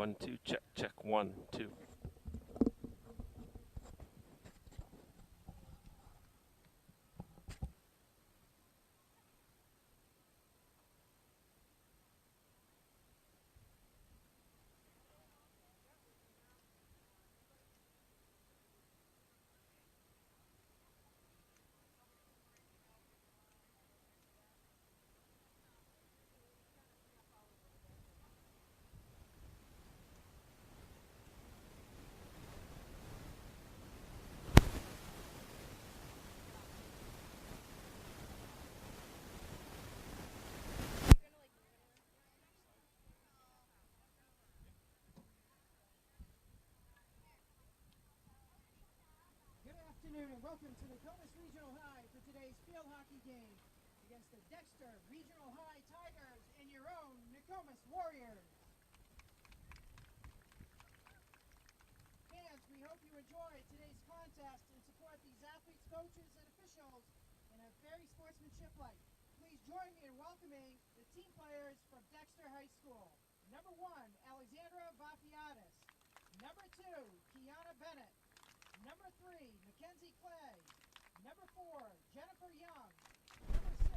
1, 2, check, check, 1, 2. Good afternoon and welcome to Nokomis Regional High for today's field hockey game against the Dexter Regional High Tigers and your own Nokomis Warriors. Fans, we hope you enjoy today's contest and support these athletes, coaches, and officials in a very sportsmanship-like. Please join me in welcoming the team players from Dexter High School. Number 1, Alexandra Vafiatis. Number 2, Kiana Bennett. Number 3, Mackenzie Clay. Number 4, Jennifer Young. Number 6,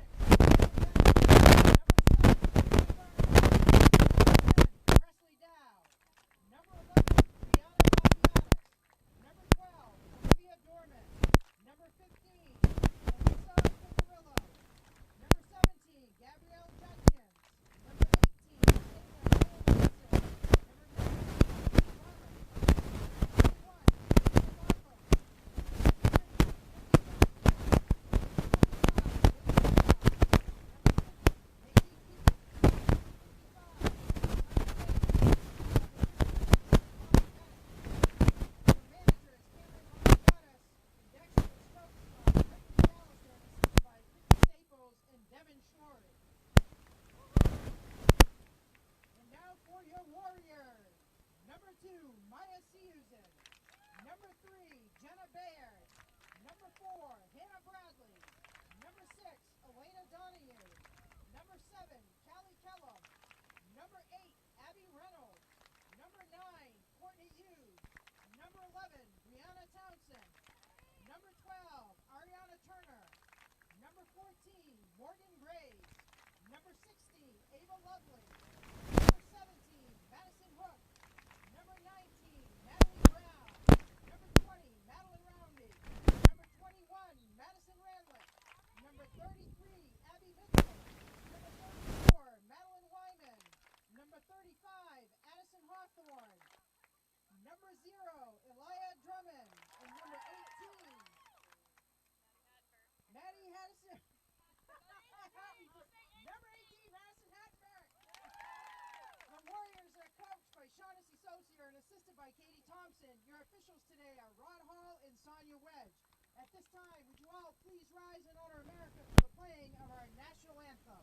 Presley Dow. Number 11, Brianna Vafiatis. Number 12, Olivia Dorman. Number 15, Elisa Picarillo. Number 17, Gabrielle Judkins. Number 18, Caitlin Wilson. Number 19, Robert. 2, Maya Siusen. Number 3, Jenna Baird. Number 4, Hannah Bradley. Number 6, Elena Donahue. Number 7, Callie Kellum. Number 8, Abby Reynolds. Number 9, Courtney Hughes. Number 11, Brianna Townsend. Number 12, Ariana Turner. Number 14, Morgan Graves. Number 16, Ava Lovely. Number 17, Madison Hook. Number 19, Natalie Brown. Number 20, Madeline Roundy. Number 21, Madison Randlick. Number 33, Abby Mitchell. Number 34, Madeline Wyman. Number 35, Addison Hawthorne. Number 0, Elia Drummond. And number 18, Maddie Haddison. Number 18, Madison Hatberg. The Warriors are coached by Shaughnessy Saucier and assisted by Katie Thompson. Your officials today are Rod Hall and Sonia Wedge. At this time, would you all please rise and honor America for the playing of our national anthem?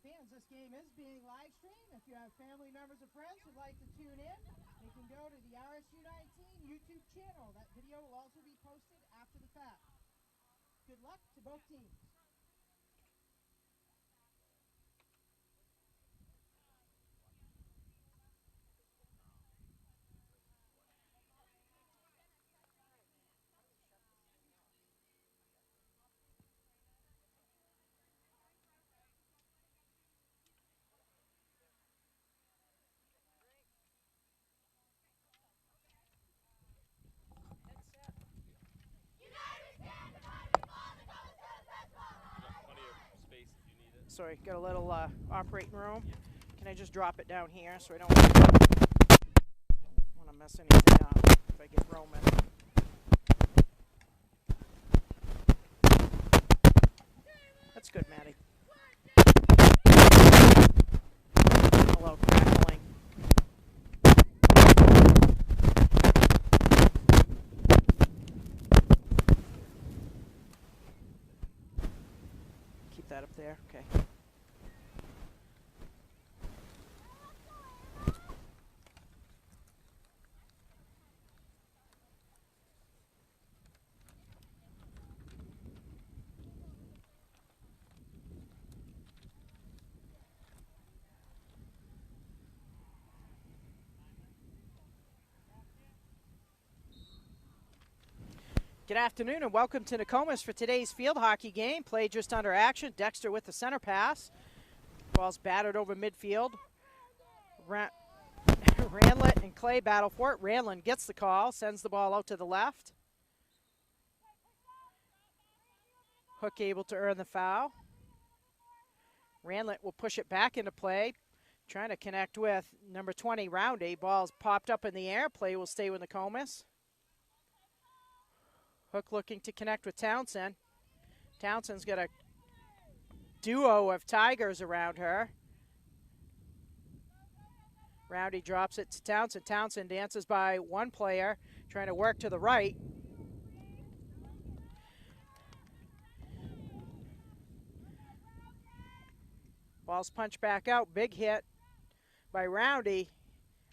Fans, this game is being live streamed. If you have family members or friends who'd like to tune in, they can go to the RSU 19 YouTube channel. That video will also be posted after Good luck to both teams. Plenty of space if you need it. Sorry, got a little operating room. Yeah. Can I just drop it down here so I don't want to mess anything up if I get roaming? That's good, Maddie. Hello, crackling. Keep that up there. Okay. Good afternoon and welcome to Nokomis for today's field hockey game. Play just under action. Dexter with the center pass. Ball's battered over midfield. Ranlett and Clay battle for it. Ranlin gets the call, sends the ball out to the left. Hook able to earn the foul. Ranlett will push it back into play, trying to connect with number 20, Roundy. Ball's popped up in the air. Play will stay with Nokomis. Hook looking to connect with Townsend. Townsend's got a duo of Tigers around her. Roundy drops it to Townsend. Townsend dances by one player, trying to work to the right. Ball's punched back out. Big hit by Roundy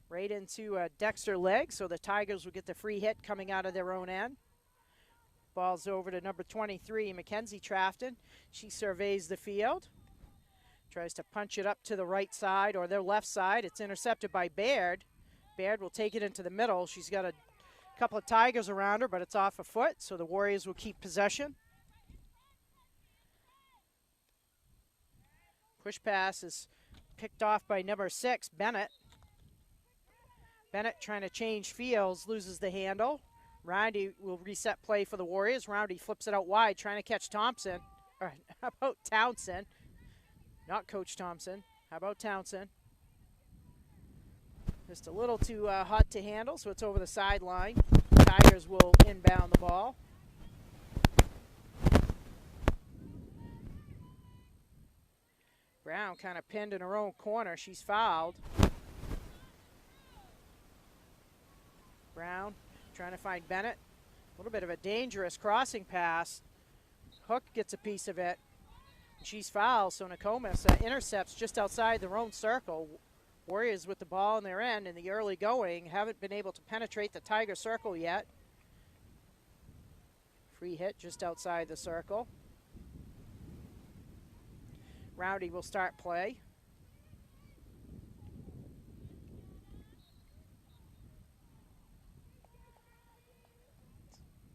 right into Dexter leg, so the Tigers will get the free hit coming out of their own end. Ball's over to number 23, Mackenzie Trafton. She surveys the field. Tries to punch it up to the right side or their left side. It's intercepted by Baird. Baird will take it into the middle. She's got a couple of Tigers around her, but it's off a foot, so the Warriors will keep possession. Push pass is picked off by number 6, Bennett. Bennett trying to change fields, loses the handle. Roundy will reset play for the Warriors. Roundy flips it out wide, trying to catch Thompson. Or how about Townsend? Not Coach Thompson. How about Townsend? Just a little too hot to handle, so it's over the sideline. Tigers will inbound the ball. Brown kind of pinned in her own corner. She's fouled. Brown trying to find Bennett. A little bit of a dangerous crossing pass. Hook gets a piece of it. She's fouled, so Nokomis intercepts just outside their own circle. Warriors with the ball in their end in the early going. Haven't been able to penetrate the Tiger circle yet. Free hit just outside the circle. Roundy will start play.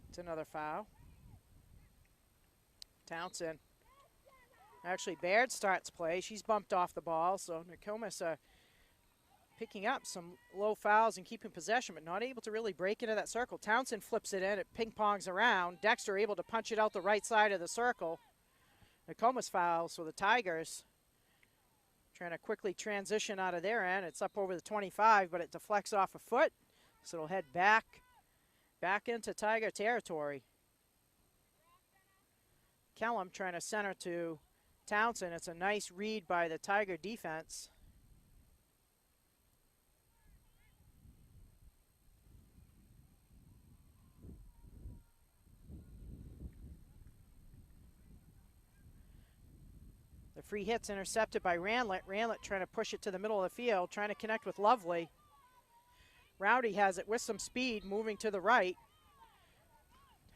It's another foul. Townsend. Actually, Baird starts play. She's bumped off the ball, so Nokomis picking up some low fouls and keeping possession, but not able to really break into that circle. Townsend flips it in. It ping-pongs around. Dexter able to punch it out the right side of the circle. Nokomis fouls, so the Tigers trying to quickly transition out of their end. It's up over the 25, but it deflects off a foot, so it'll head back into Tiger territory. Kellum trying to center to Townsend. It's a nice read by the Tiger defense. The free hit's intercepted by Ranlett. Ranlett trying to push it to the middle of the field, trying to connect with Lovely. Roundy has it with some speed, moving to the right.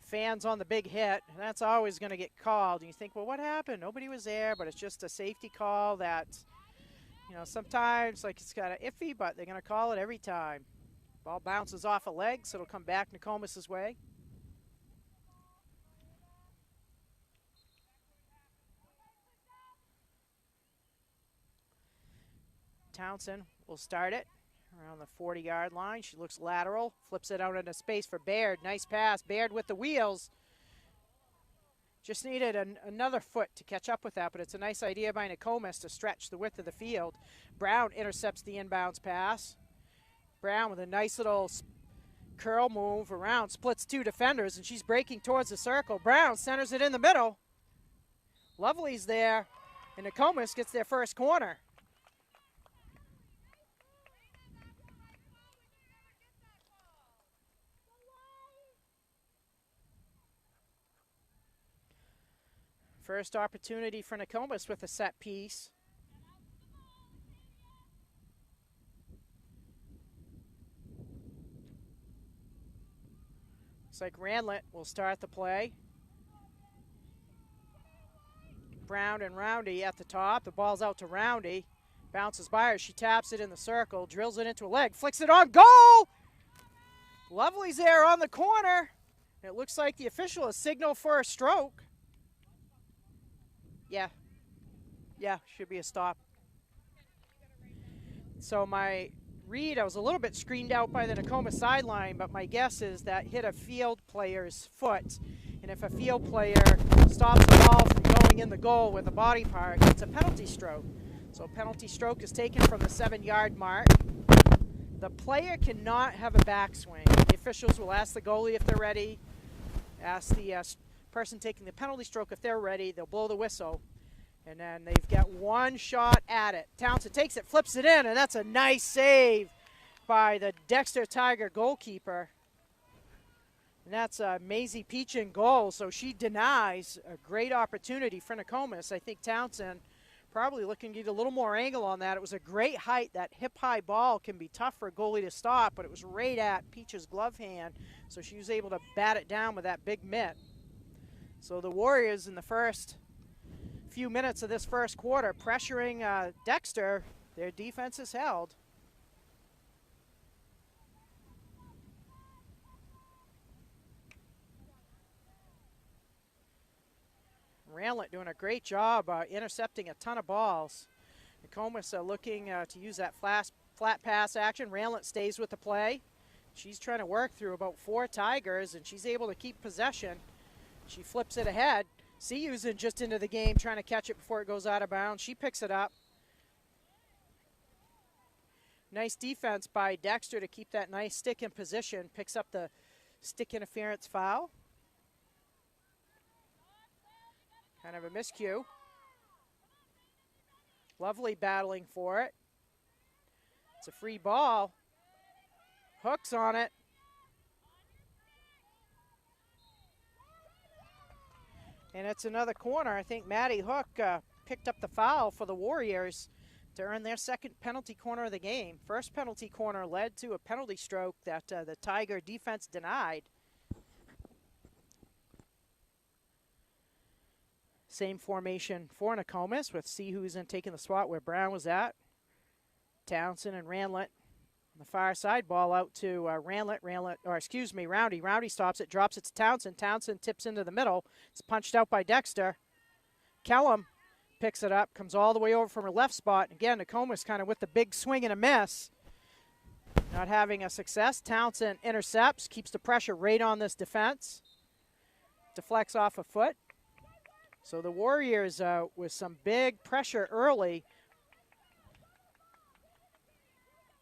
fans on the big hit. And that's always going to get called. And you think, well, what happened? Nobody was there, but it's just a safety call that, you know, sometimes like it's kind of iffy, but they're going to call it every time. Ball bounces off a leg, so it'll come back Nokomis' way. Townsend will start it around the 40-yard line. She looks lateral, flips it out into space for Baird. Nice pass. Baird with the wheels. Just needed another foot to catch up with that, but it's a nice idea by Nokomis to stretch the width of the field. Brown intercepts the inbounds pass. Brown with a nice little curl move around, splits two defenders, and she's breaking towards the circle. Brown centers it in the middle. Lovely's there, and Nokomis gets their first corner. First opportunity for Nokomis with a set piece. Looks like Randlet will start the play. Brown and Roundy at the top. The ball's out to Roundy. Bounces by her. She taps it in the circle, drills it into a leg, flicks it on goal! Lovely's there on the corner. It looks like the official has signaled for a stroke. Yeah, should be a stop. So my read, I was a little bit screened out by the Nokomis sideline, but my guess is that hit a field player's foot. And if a field player stops the ball from going in the goal with a body part, it's a penalty stroke. So a penalty stroke is taken from the 7-yard mark. The player cannot have a backswing. The officials will ask the goalie if they're ready, ask the person taking the penalty stroke if they're ready. They'll blow the whistle, and then they've got one shot at it. Townsend takes it, flips it in, and that's a nice save by the Dexter Tiger goalkeeper. And that's a Maisie Peachin goal, so she denies a great opportunity for Nokomis. I think Townsend probably looking to get a little more angle on that. It was a great height. That hip-high ball can be tough for a goalie to stop, but it was right at Peach's glove hand, so she was able to bat it down with that big mitt. So the Warriors in the first few minutes of this first quarter pressuring Dexter. Their defense is held. Randlet doing a great job intercepting a ton of balls. Nokomis looking to use that flat pass action. Randlet stays with the play. She's trying to work through about 4 Tigers, and she's able to keep possession. She flips it ahead. Seahusen just into the game trying to catch it before it goes out of bounds. She picks it up. Nice defense by Dexter to keep that nice stick in position. Picks up the stick interference foul. Kind of a miscue. Lovely battling for it. It's a free ball. Hooks on it. And it's another corner. I think Maddie Hook picked up the foul for the Warriors to earn their second penalty corner of the game. First penalty corner led to a penalty stroke that the Tiger defense denied. Same formation for Nokomis with Seahusen taking the spot where Brown was at. Townsend and Randlet on the far side. Ball out to Roundy. Roundy stops it, drops it to Townsend. Townsend tips into the middle. It's punched out by Dexter. Kellum picks it up, comes all the way over from her left spot. Again, Nokomis kind of with the big swing and a miss. Not having a success. Townsend intercepts, keeps the pressure right on this defense. Deflects off a foot. So the Warriors with some big pressure early.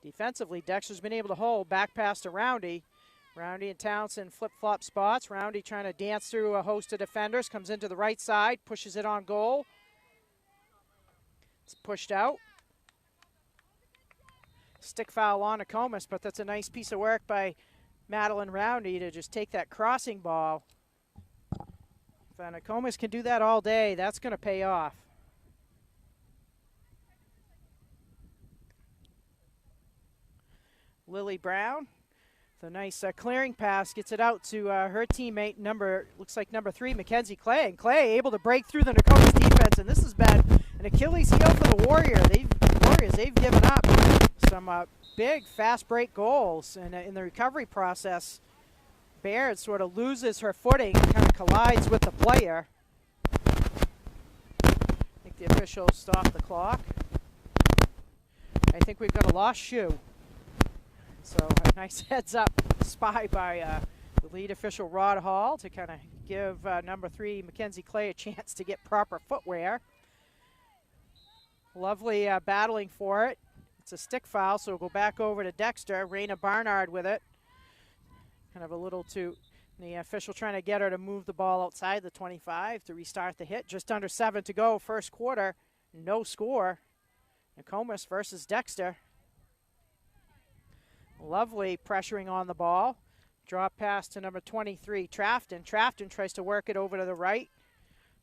Defensively, Dexter's been able to hold. Back pass to Roundy. Roundy and Townsend flip-flop spots. Roundy trying to dance through a host of defenders. Comes into the right side, pushes it on goal. It's pushed out. Stick foul on Nokomis, but that's a nice piece of work by Madeline Roundy to just take that crossing ball. If Nokomis can do that all day, that's going to pay off. Lily Brown The nice clearing pass gets it out to her teammate, looks like number 3, Mackenzie Clay. And Clay able to break through the Nokomis defense, and this has been an Achilles heel for the Warriors. They've given up some big fast break goals, and in the recovery process, Baird sort of loses her footing and kind of collides with the player. I think the official stopped the clock. I think we've got a lost shoe. So a nice heads-up spy by the lead official, Rod Hall, to kind of give number 3, Mackenzie Clay, a chance to get proper footwear. Lovely battling for it. It's a stick foul, so we'll go back over to Dexter. Raina Barnard with it. Kind of a little too, the official trying to get her to move the ball outside the 25 to restart the hit. Just under 7 to go, first quarter. No score. Nokomis versus Dexter. Lovely pressuring on the ball. Drop pass to number 23, Trafton. Trafton tries to work it over to the right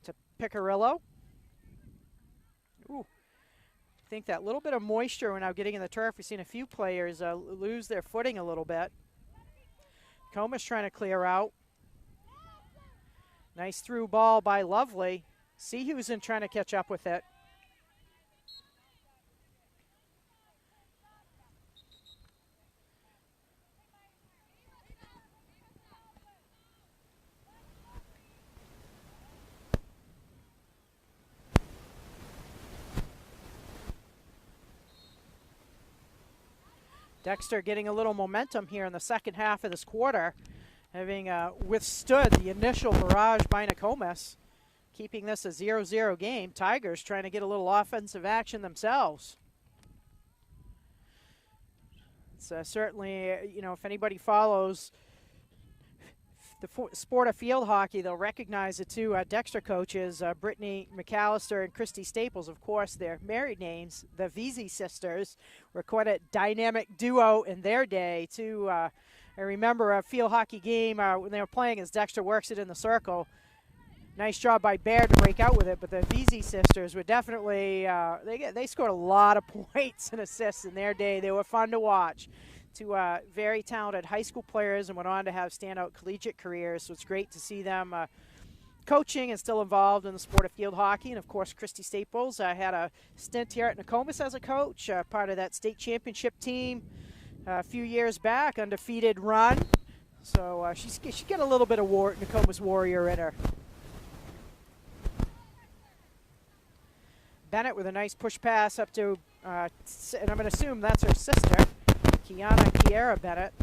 to Picarillo. Ooh. I think that little bit of moisture when now getting in the turf, we've seen a few players lose their footing a little bit. Nokomis trying to clear out. Nice through ball by Lovely. Seahusen trying to catch up with it. Dexter getting a little momentum here in the second half of this quarter, having withstood the initial barrage by Nokomis, keeping this a 0-0 game. Tigers trying to get a little offensive action themselves. It's certainly, if anybody follows the sport of field hockey, they'll recognize the two Dexter coaches, Brittany McAllister and Christy Staples. Of course, their married names, the Veazey sisters, were quite a dynamic duo in their day, too. I remember a field hockey game when they were playing as Dexter works it in the circle. Nice job by Baird to break out with it, but the Veazey sisters were definitely, they scored a lot of points and assists in their day. They were fun to watch. Two very talented high school players and went on to have standout collegiate careers. So it's great to see them coaching and still involved in the sport of field hockey. And, of course, Christy Staples had a stint here at Nokomis as a coach, part of that state championship team a few years back, undefeated run. So she got a little bit of Nokomis Warrior in her. Bennett with a nice push pass up to, and I'm going to assume that's her sister, Kiera Bennett.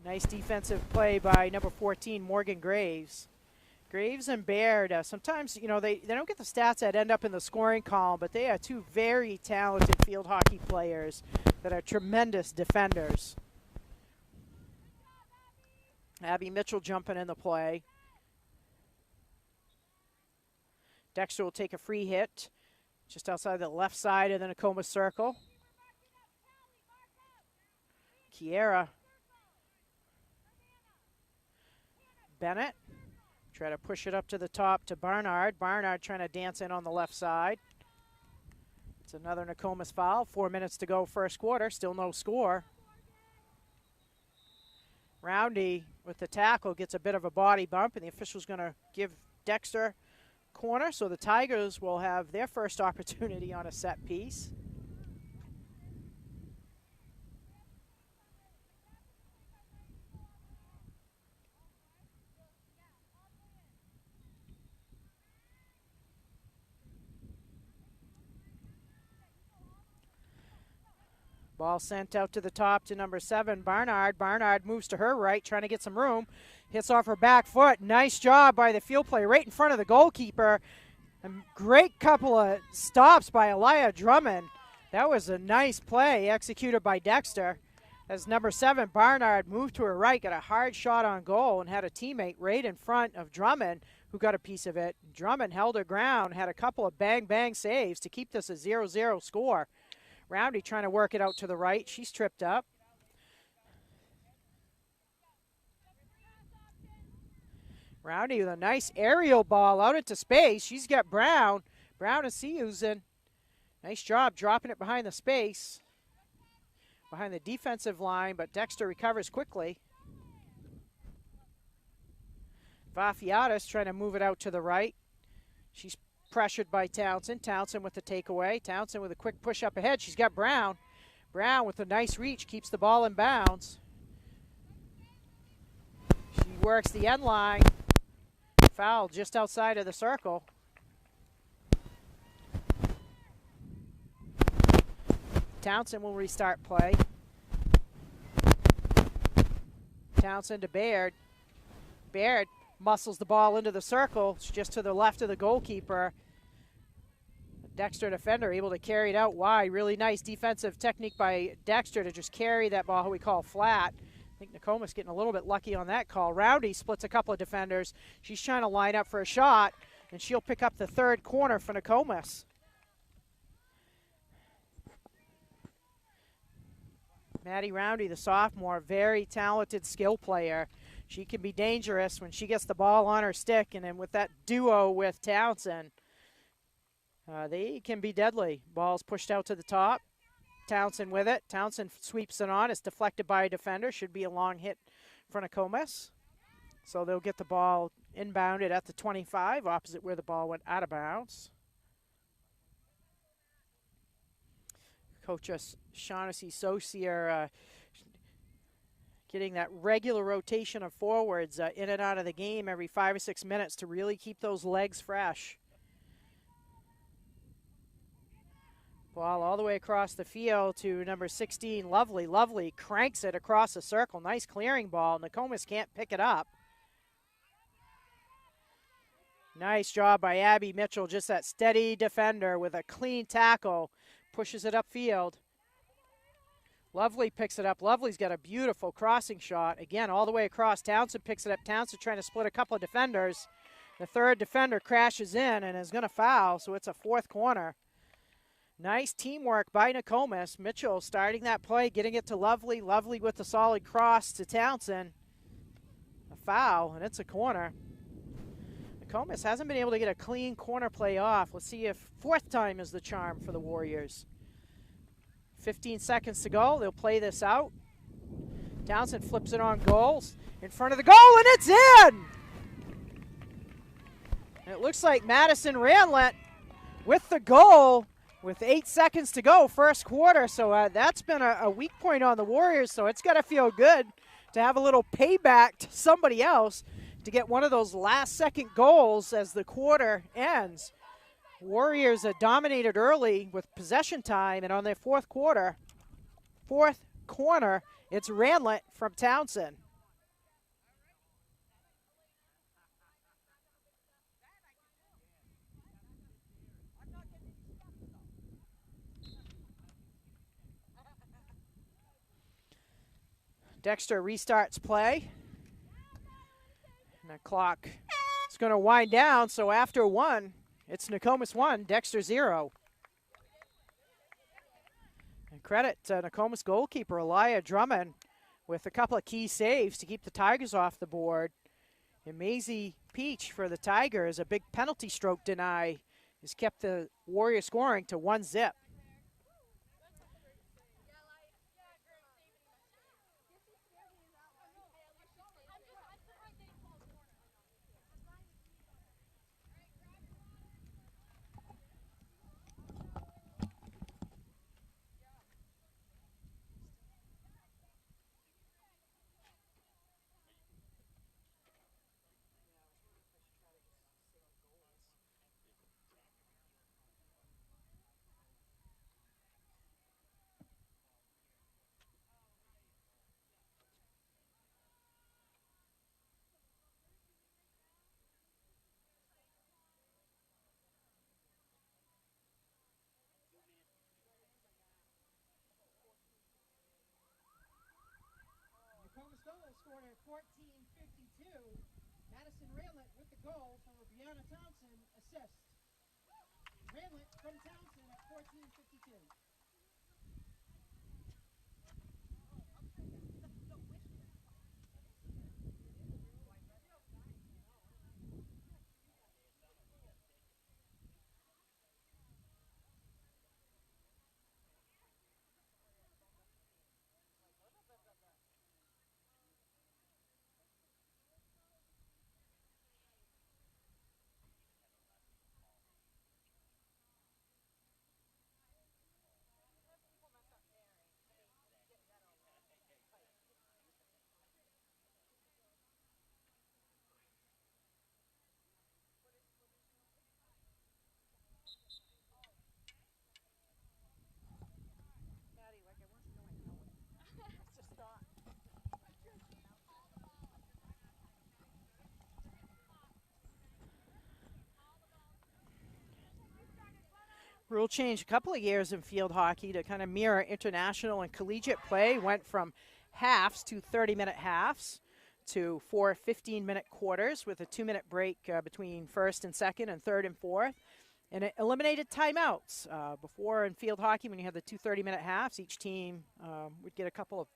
Nice defensive play by number 14, Morgan Graves. Graves and Baird, sometimes, they don't get the stats that end up in the scoring column, but they are two very talented field hockey players that are tremendous defenders. Abby Mitchell jumping in the play. Dexter will take a free hit just outside the left side of the Nokomis circle. Kiera. Bennett. Try to push it up to the top to Barnard. Barnard trying to dance in on the left side. It's another Nokomis foul. 4 minutes to go first quarter. Still no score. Roundy with the tackle gets a bit of a body bump, and the official's going to give Dexter corner, so the Tigers will have their first opportunity on a set piece. Ball sent out to the top to number 7, Barnard. Barnard moves to her right, trying to get some room. Hits off her back foot. Nice job by the field player right in front of the goalkeeper. A great couple of stops by Elia Drummond. That was a nice play executed by Dexter. As number 7, Barnard, moved to her right, got a hard shot on goal, and had a teammate right in front of Drummond who got a piece of it. Drummond held her ground, had a couple of bang-bang saves to keep this a 0-0 score. Roundy trying to work it out to the right. She's tripped up. Roundy with a nice aerial ball out into space. She's got Brown. Brown and Seahusen Nice job dropping it behind the space, behind the defensive line, but Dexter recovers quickly. Vafiatis trying to move it out to the right. She's pressured by Townsend. Townsend with the takeaway. Townsend with a quick push up ahead. She's got Brown. Brown with a nice reach keeps the ball in bounds. She works the end line. Foul just outside of the circle. Townsend will restart play. Townsend to Baird. Baird muscles the ball into the circle. It's just to the left of the goalkeeper. Dexter defender able to carry it out wide. Really nice defensive technique by Dexter to just carry that ball, who we call flat. I think Nokomis getting a little bit lucky on that call. Roundy splits a couple of defenders. She's trying to line up for a shot, and she'll pick up the third corner for Nokomis. Maddie Roundy, the sophomore, very talented skill player. She can be dangerous when she gets the ball on her stick, and then with that duo with Townsend, they can be deadly. Ball's pushed out to the top. Townsend with it. Townsend sweeps it on. It's deflected by a defender. Should be a long hit for Nokomis. So they'll get the ball inbounded at the 25, opposite where the ball went out of bounds. Coach Shaughnessy Saucier getting that regular rotation of forwards in and out of the game every 5 or 6 minutes to really keep those legs fresh. Ball all the way across the field to number 16, Lovely. Lovely cranks it across the circle. Nice clearing ball. Nokomis can't pick it up. Nice job by Abby Mitchell, just that steady defender with a clean tackle. Pushes it upfield. Lovely picks it up. Lovely's got a beautiful crossing shot. Again, all the way across. Townsend picks it up. Townsend trying to split a couple of defenders. The third defender crashes in and is going to foul, so it's a fourth corner. Nice teamwork by Nokomis. Mitchell starting that play, getting it to Lovely. Lovely with the solid cross to Townsend. A foul, and it's a corner. Nokomis hasn't been able to get a clean corner play off. Let's see if fourth time is the charm for the Warriors. 15 seconds to go. They'll play this out. Townsend flips it on goals. In front of the goal, and it's in! And it looks like Madison Ranlett with the goal with 8 seconds to go, first quarter. So that's been a weak point on the Warriors, so it's got to feel good to have a little payback to somebody else to get one of those last-second goals as the quarter ends. Warriors dominated early with possession time, and on their fourth corner, it's Ranlett from Townsend. Dexter restarts play. And the clock is going to wind down, so after one, it's Nokomis 1, Dexter 0. And credit to Nokomis goalkeeper Elia Drummond with a couple of key saves to keep the Tigers off the board. And Maisie Peach for the Tigers, a big penalty stroke deny, has kept the Warriors scoring to 1-0. Nokomis Villa scored at 14:52. Madison Ranlett with the goal from Brianna Townsend assist. Ranlett from Townsend at 14:52. Rule change a couple of years in field hockey to kind of mirror international and collegiate play. Went from halves to 30-minute halves to 4 15-minute quarters with a 2-minute break between first and second and third and fourth. And it eliminated timeouts. Before in field hockey, when you had the 2 30-minute halves, each team would get a couple of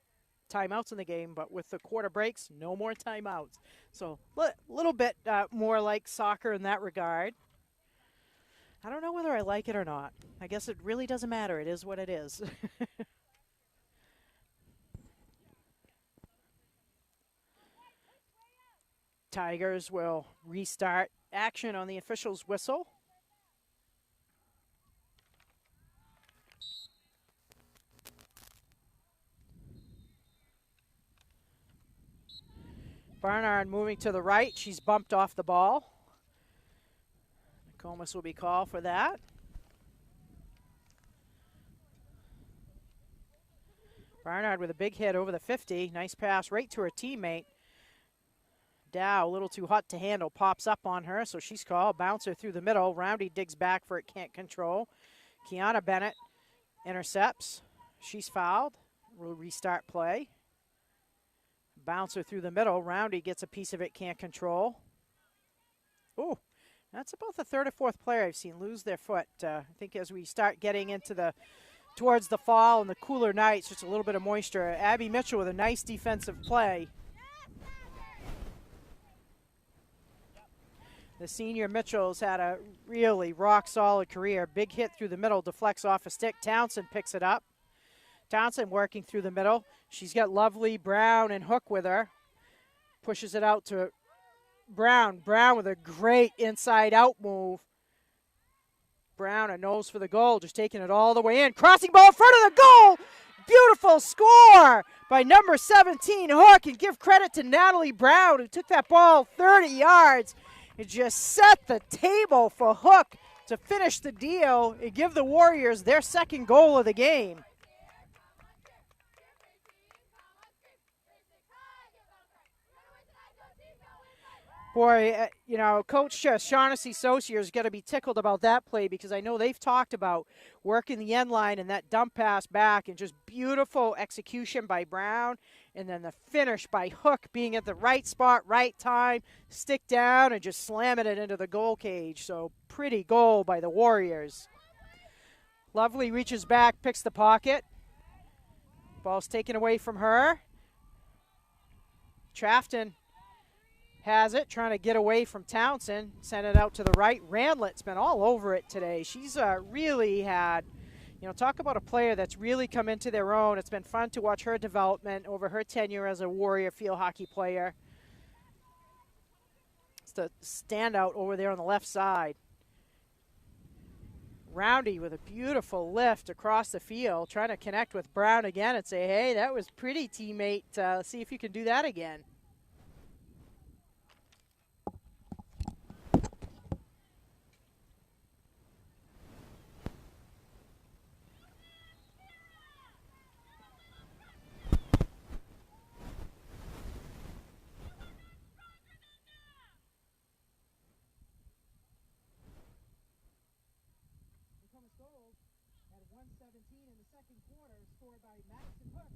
timeouts in the game, but with the quarter breaks, no more timeouts. So a little bit more like soccer in that regard. I don't know whether I like it or not. I guess it really doesn't matter. It is what it is. Tigers will restart action on the official's whistle. Barnard moving to the right. She's bumped off the ball. Nokomis will be called for that. Barnard with a big hit over the 50. Nice pass right to her teammate. Dow, a little too hot to handle, pops up on her, so she's called. Bouncer through the middle. Roundy digs back for it, can't control. Kiana Bennett intercepts. She's fouled. We'll restart play. Bouncer through the middle. Roundy gets a piece of it, can't control. Ooh, that's about the third or fourth player I've seen lose their foot. I think as we start getting into towards the fall and the cooler nights, just a little bit of moisture. Abby Mitchell with a nice defensive play. The senior Mitchell's had a really rock-solid career. Big hit through the middle, deflects off a stick. Townsend picks it up. Townsend working through the middle. She's got Lovely, Brown, and Hook with her. Pushes it out to Brown. Brown with a great inside-out move. Brown, a nose for the goal, just taking it all the way in. Crossing ball in front of the goal. Beautiful score by number 17, Hook. And give credit to Natalie Brown, who took that ball 30 yards and just set the table for Hook to finish the deal and give the Warriors their second goal of the game. Boy, you know, Coach Shaughnessy Saucier is going to be tickled about that play because I know they've talked about working the end line and that dump pass back and just beautiful execution by Brown and then the finish by Hook being at the right spot, right time, stick down and just slamming it into the goal cage. So pretty goal by the Warriors. Lovely reaches back, picks the pocket. Ball's taken away from her. Trafton has it, trying to get away from Townsend. Sent it out to the right. Randlett's been all over it today. She's really had, you know, talk about a player that's really come into their own. It's been fun to watch her development over her tenure as a Warrior field hockey player. It's the standout over there on the left side. Roundy with a beautiful lift across the field, trying to connect with Brown again and say, hey, that was pretty, teammate. See if you can do that again. At 1:17 in the second quarter, scored by Madison Hook.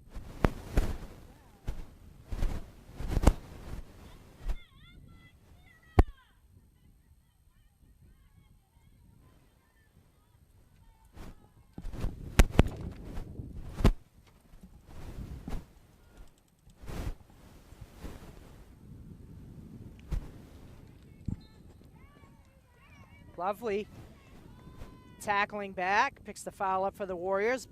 Lovely. Tackling back, picks the foul up for the Warriors.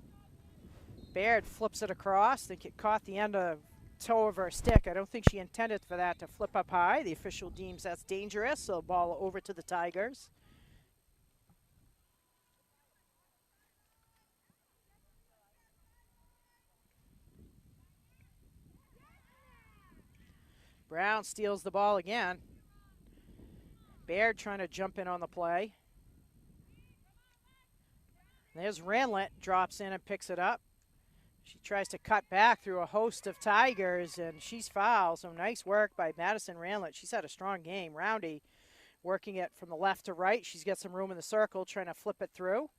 Baird flips it across. I think it caught the end of toe of her stick. I don't think she intended for that to flip up high. The official deems that's dangerous, so ball over to the Tigers. Brown steals the ball again. Baird trying to jump in on the play. There's Randlett, drops in and picks it up. She tries to cut back through a host of Tigers, and she's fouled. So nice work by Madison Randlett. She's had a strong game. Roundy working it from the left to right. She's got some room in the circle, trying to flip it through.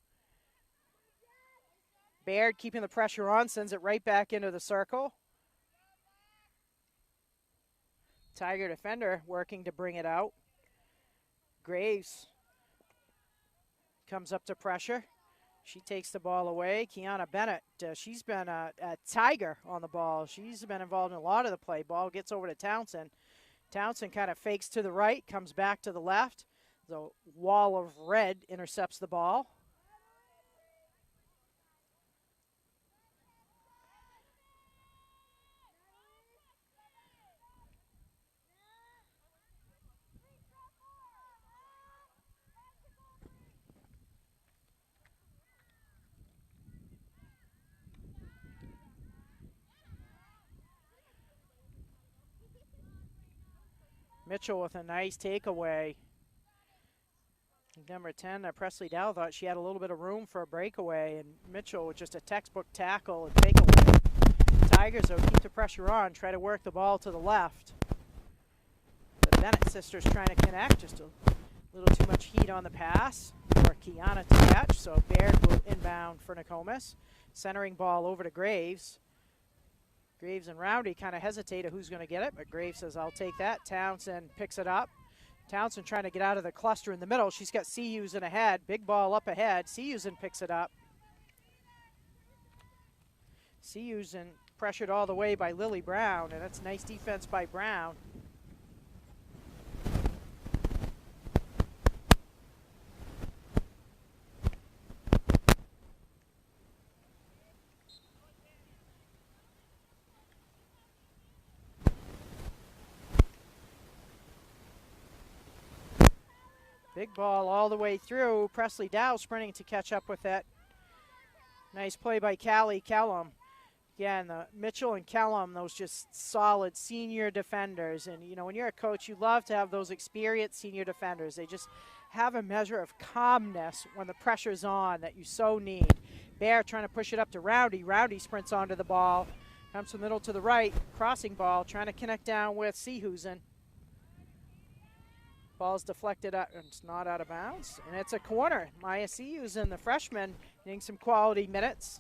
Baird keeping the pressure on, sends it right back into the circle. Tiger defender working to bring it out. Graves comes up to pressure. She takes the ball away. Kiana Bennett, she's been a tiger on the ball. She's been involved in a lot of the play. Ball gets over to Townsend. Townsend kind of fakes to the right, comes back to the left. The wall of red intercepts the ball. Mitchell with a nice takeaway. Number 10, Presley Dow thought she had a little bit of room for a breakaway, and Mitchell with just a textbook tackle and takeaway. Tigers, though, keep the pressure on, try to work the ball to the left. The Bennett sisters trying to connect, just a little too much heat on the pass for Kiana to catch, so Baird will inbound for Nokomis. Centering ball over to Graves. Graves and Roundy kind of hesitate at who's going to get it, but Graves says, I'll take that. Townsend picks it up. Townsend trying to get out of the cluster in the middle. She's got Seahusen ahead. Big ball up ahead. Seahusen picks it up. Seahusen pressured all the way by Lily Brown, and that's nice defense by Brown. Big ball all the way through. Presley Dow sprinting to catch up with that. Nice play by Callie Kellum. Again, Mitchell and Kellum, those just solid senior defenders. And, you know, when you're a coach, you love to have those experienced senior defenders. They just have a measure of calmness when the pressure's on that you so need. Bear trying to push it up to Roundy. Roundy sprints onto the ball. Comes from the middle to the right. Crossing ball, trying to connect down with Seahusen. Ball's deflected out, and it's not out of bounds. And it's a corner. Maya Seahusen, the freshman, getting some quality minutes.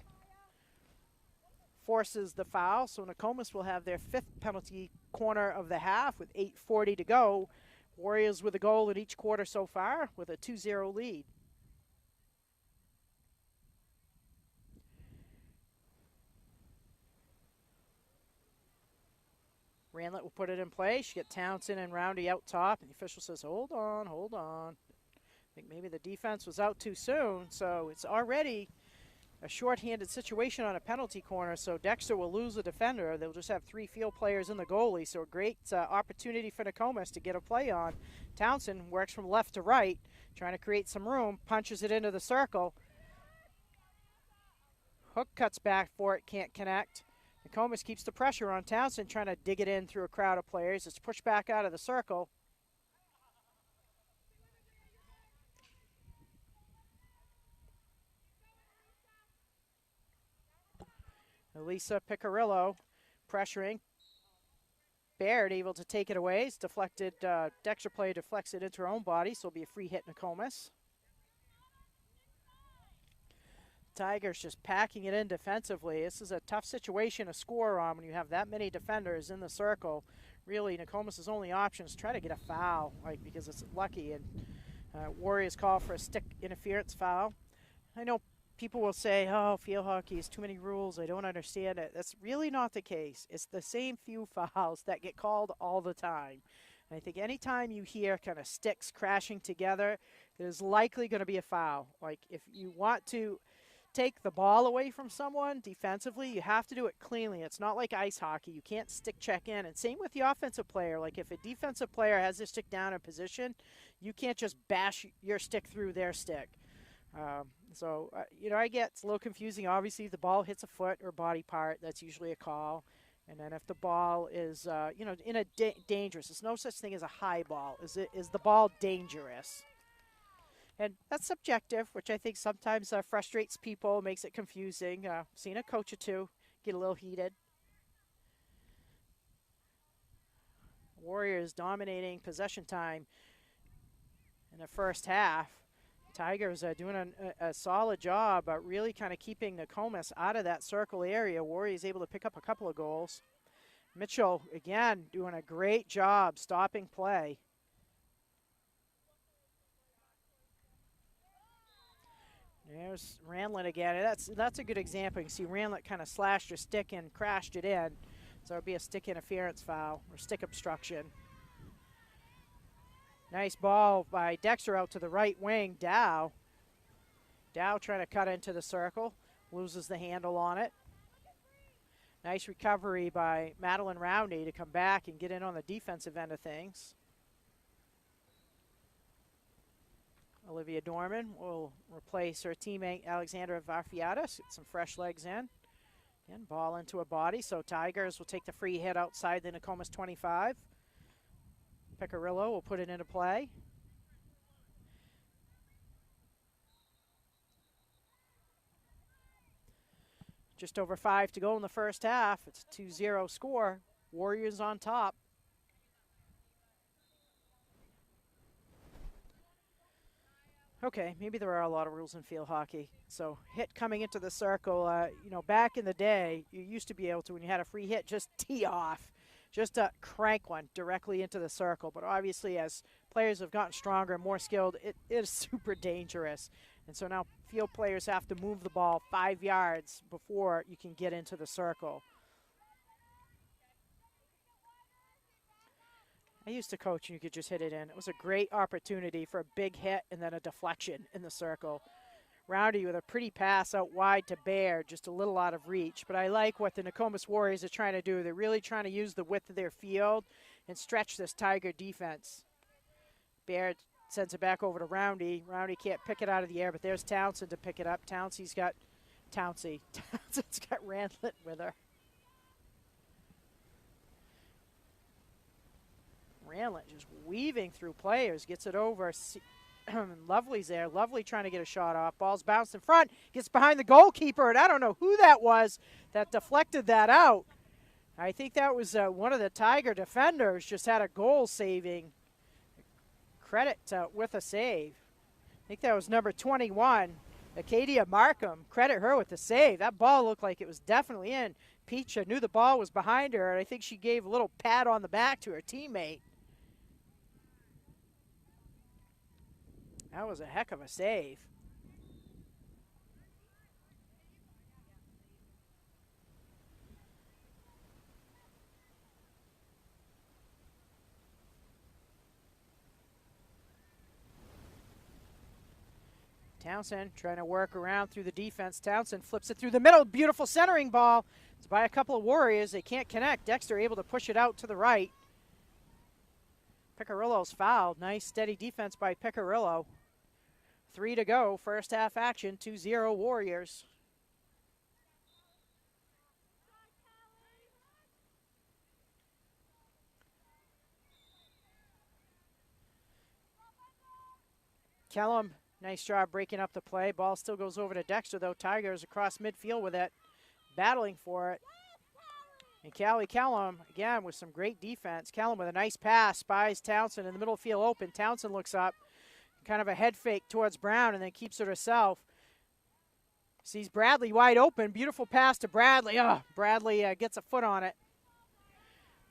Forces the foul, so Nokomis will have their 5th penalty corner of the half with 8:40 to go. Warriors with a goal in each quarter so far with a 2-0 lead. Ranlett will put it in play. She get Townsend and Roundy out top, and the official says, hold on, hold on. I think maybe the defense was out too soon, so it's already a shorthanded situation on a penalty corner, so Dexter will lose a defender. They'll just have 3 field players in the goalie, so a great opportunity for Nokomis to get a play on. Townsend works from left to right, trying to create some room, punches it into the circle. Hook cuts back for it, can't connect. Nokomis keeps the pressure on Townsend, trying to dig it in through a crowd of players. It's pushed back out of the circle. Elisa Picarillo pressuring. Baird able to take it away. It's deflected. Dexter play deflects it into her own body, so it'll be a free hit, Nokomis. Tigers just packing it in defensively. This is a tough situation to score on when you have that many defenders in the circle. Really, Nokomis' only option is try to get a foul, because it's lucky. And Warriors call for a stick interference foul. I know people will say, oh, field hockey is too many rules. I don't understand it. That's really not the case. It's the same few fouls that get called all the time. And I think anytime you hear kind of sticks crashing together, there's likely going to be a foul. Like, if you want to take the ball away from someone defensively, you have to do it cleanly. It's not like ice hockey. You can't stick check in. And same with the offensive player. Like, if a defensive player has their stick down in position, you can't just bash your stick through their stick. You know, I get it's a little confusing. Obviously, if the ball hits a foot or body part, that's usually a call. And then if the ball is, you know, in a dangerous, there's no such thing as a high ball. Is the ball dangerous? And that's subjective, which I think sometimes frustrates people, makes it confusing. Seen a coach or two get a little heated. Warriors dominating possession time in the first half. Tigers are doing a solid job, really kind of keeping Nokomis out of that circle area. Warriors able to pick up a couple of goals. Mitchell, again, doing a great job stopping play. There's Ranlett again. That's a good example. You can see Ranlett kind of slashed her stick and crashed it in. So it would be a stick interference foul or stick obstruction. Nice ball by Dexter out to the right wing. Dow trying to cut into the circle. Loses the handle on it. Nice recovery by Madeline Rowney to come back and get in on the defensive end of things. Olivia Dorman will replace her teammate Alexandra Varfiatis. Get some fresh legs in. Again, ball into a body, so Tigers will take the free hit outside the Nokomis 25. Pecorillo will put it into play. Just over 5 to go in the first half. It's a 2-0 score. Warriors on top. Okay, maybe there are a lot of rules in field hockey. So hit coming into the circle, you know, back in the day, you used to be able to, when you had a free hit, just tee off. Just crank one directly into the circle. But obviously, as players have gotten stronger and more skilled, it is super dangerous. And so now field players have to move the ball 5 yards before you can get into the circle. I used to coach and you could just hit it in. It was a great opportunity for a big hit and then a deflection in the circle. Rowney with a pretty pass out wide to Baird, just a little out of reach. But I like what the Nokomis Warriors are trying to do. They're really trying to use the width of their field and stretch this Tiger defense. Baird sends it back over to Rowney. Rowney can't pick it out of the air, but there's Townsend to pick it up. Townsend's got Ranlett with her. Ranlett just weaving through players, gets it over. Lovely's there. Lovely trying to get a shot off. Ball's bounced in front, gets behind the goalkeeper, and I don't know who that was that deflected that out. I think that was one of the Tiger defenders, just had a goal saving credit with a save. I think that was number 21, Acadia Markham. Credit her with the save. That ball looked like it was definitely in. Peach knew the ball was behind her, and I think she gave a little pat on the back to her teammate. That was a heck of a save. Townsend trying to work around through the defense. Townsend flips it through the middle. Beautiful centering ball. It's by a couple of Warriors. They can't connect. Dexter able to push it out to the right. Pecorillo's fouled. Nice steady defense by Pecorillo. 3 to go. First half action. 2-0 Warriors. Kellum, nice job breaking up the play. Ball still goes over to Dexter, though. Tigers across midfield with it, battling for it. And Callie Kellum, again, with some great defense. Kellum with a nice pass, spies Townsend in the middle field open. Townsend looks up, kind of a head fake towards Brown, and then keeps it herself. Sees Bradley wide open. Beautiful pass to Bradley. Bradley gets a foot on it.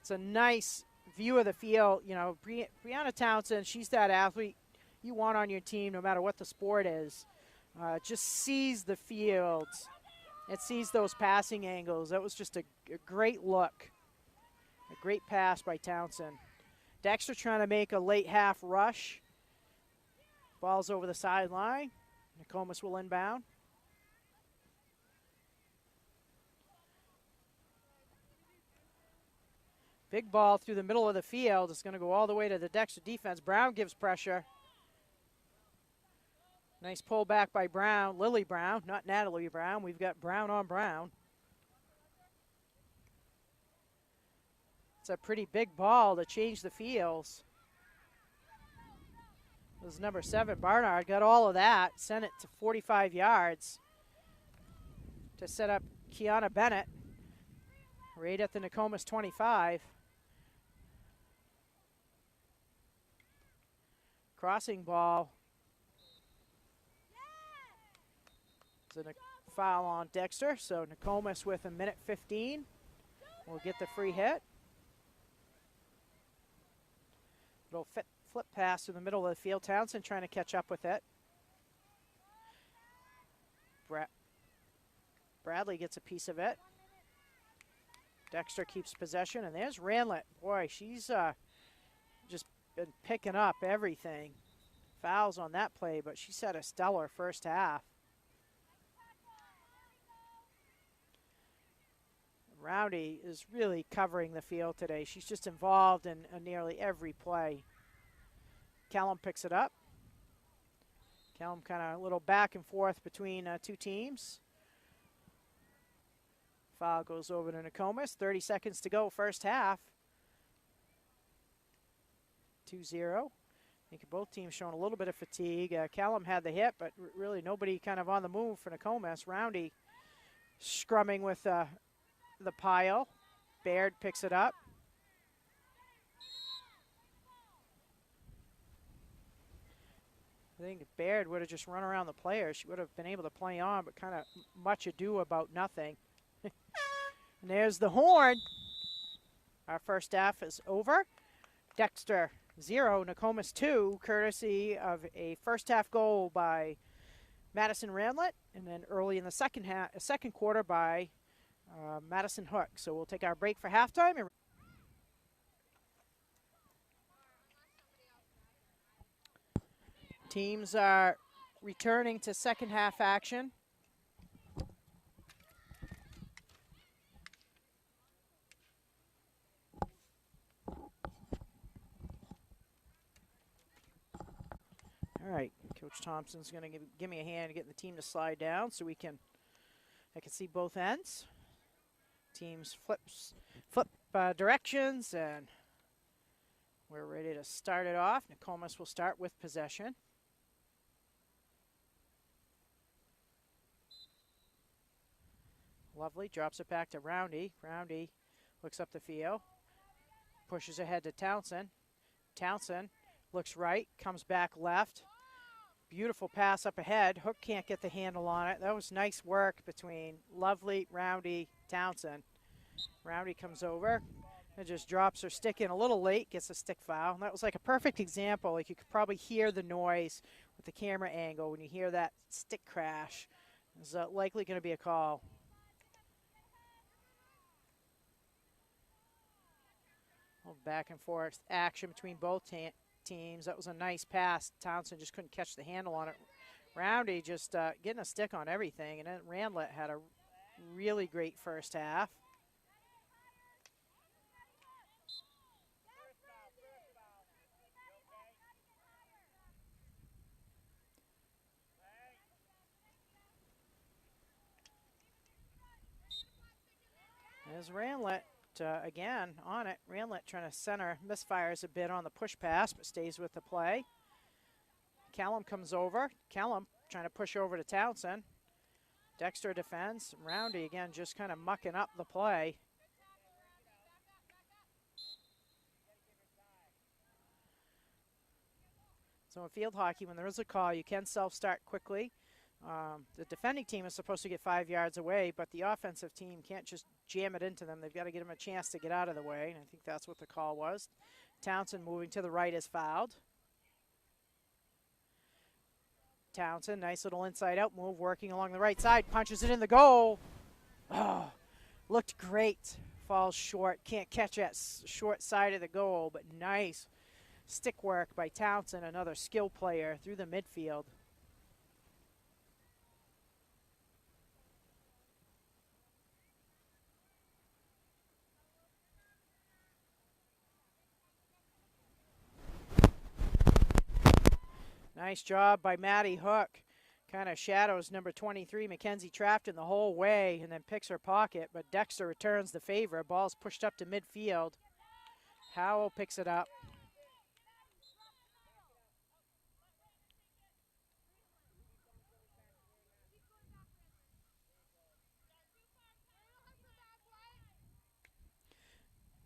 It's a nice view of the field. You know, Brianna Townsend, she's that athlete you want on your team no matter what the sport is. Just sees the fields. It sees those passing angles. That was just a great look. A great pass by Townsend. Dexter trying to make a late half rush. Ball's over the sideline. Nokomis will inbound. Big ball through the middle of the field. It's going to go all the way to the Dexter defense. Brown gives pressure. Nice pull back by Brown. Lily Brown, not Natalie Brown. We've got Brown on Brown. It's a pretty big ball to change the fields. It was number 7, Barnard, got all of that. Sent it to 45 yards to set up Kiana Bennett right at the Nokomis 25. Crossing ball. the foul on Dexter, so Nokomis with a minute 15 will get the free hit. Little flip pass to the middle of the field. Townsend trying to catch up with it. Bradley gets a piece of it. Dexter keeps possession, and there's Ranlett. Boy, she's just been picking up everything. Fouls on that play, but she's had a stellar first half. Roundy is really covering the field today. She's just involved in nearly every play. Callum picks it up. Callum kind of a little back and forth between two teams. Foul goes over to Nokomis. 30 seconds to go, first half. 2-0. I think both teams showing a little bit of fatigue. Callum had the hit, but really nobody kind of on the move for Nokomis. Roundy scrumming with the pile. Baird picks it up. I think if Baird would have just run around the players, she would have been able to play on, but kind of much ado about nothing. And there's the horn. Our first half is over. Dexter 0, Nokomis 2, courtesy of a first half goal by Madison Ranlett, and then early in the second quarter by Madison Hook. So we'll take our break for halftime. Teams are returning to second half action. All right, Coach Thompson's going to give me a hand getting the team to slide down so I can see both ends. Teams flip directions, and we're ready to start it off. Nokomis will start with possession. Lovely, drops it back to Roundy. Roundy looks up the field, pushes ahead to Townsend. Townsend looks right, comes back left. Beautiful pass up ahead. Hook can't get the handle on it. That was nice work between Lovely, Roundy, Townsend. Roundy comes over and just drops her stick in a little late, gets a stick foul. And that was like a perfect example. Like you could probably hear the noise with the camera angle when you hear that stick crash. There's likely going to be a call. Back and forth action between both teams. That was a nice pass. Townsend just couldn't catch the handle on it. Roundy just getting a stick on everything, and then Ranlett had a really great first half. There's Ranlett. Again on it. Ranlett trying to center, misfires a bit on the push pass, but stays with the play. Callum comes over. Callum trying to push over to Townsend. Dexter defends. Roundy again just kind of mucking up the play. So in field hockey, when there is a call, you can self-start quickly. The defending team is supposed to get 5 yards away, but the offensive team can't just jam it into them. They've got to get them a chance to get out of the way, and I think that's what the call was. Townsend moving to the right is fouled. Townsend, nice little inside-out move, working along the right side, punches it in the goal. Oh, looked great. Falls short, can't catch that short side of the goal, but nice stick work by Townsend, another skill player through the midfield. Nice job by Maddie Hook. Kind of shadows number 23, Mackenzie Trafton, the whole way, and then picks her pocket, but Dexter returns the favor. Ball's pushed up to midfield. Howell picks it up.